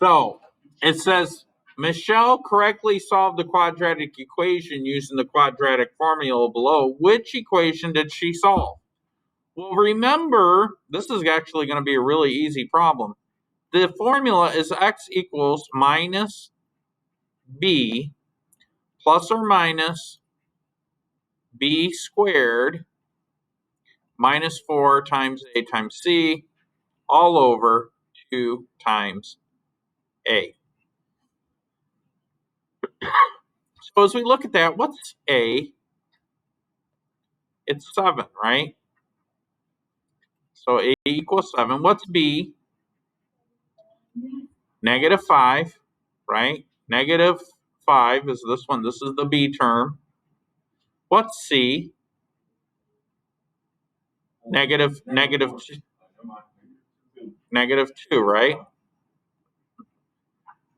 So it says Michelle correctly solved the quadratic equation using the quadratic formula below. Which equation did she solve? Well, remember, this is actually going to be a really easy problem. The formula is x equals minus b plus or minus b squared minus 4 times a times c all over 2 times a. So as we look at that, what's a? It's 7, right? So a equals 7. What's b? Negative 5, right? Negative 5 is this one. This is the b term. What's c? Negative 2, right?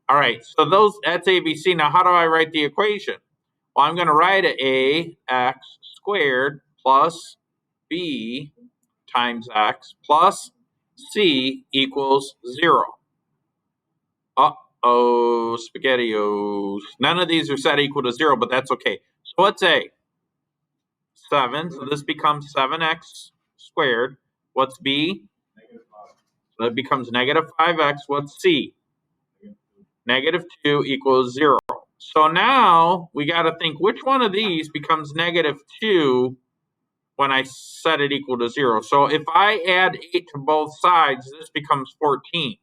All right, so that's ABC. Now, how do I write the equation? Well, I'm going to write it ax squared plus b times x plus c equals 0. Uh-oh, SpaghettiOs. None of these are set equal to 0, but that's okay. So what's a? 7, so this becomes 7x squared. What's b? So that becomes negative 5x. What's c? Negative 2 equals 0. So now we got to think which one of these becomes negative 2 when I set it equal to 0. So if I add 8 to both sides, this becomes 14.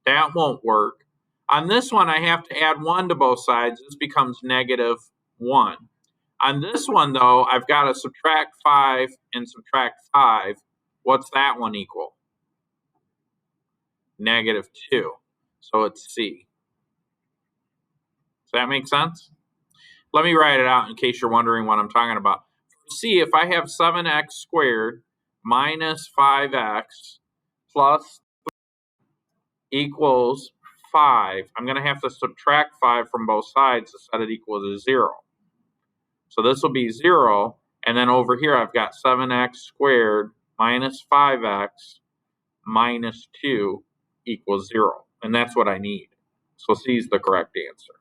That won't work. On this one, I have to add 1 to both sides. This becomes negative 1. On this one, though, I've got to subtract 5 and subtract 5. What's that one equal? Negative 2. So it's C. Does that make sense? Let me write it out in case you're wondering what I'm talking about. For C, if I have 7x squared minus 5x plus equals 5, I'm going to have to subtract 5 from both sides to set it equal to 0. So this will be 0, and then over here I've got 7x squared minus 5x minus 2 equals 0, and that's what I need. So C is the correct answer.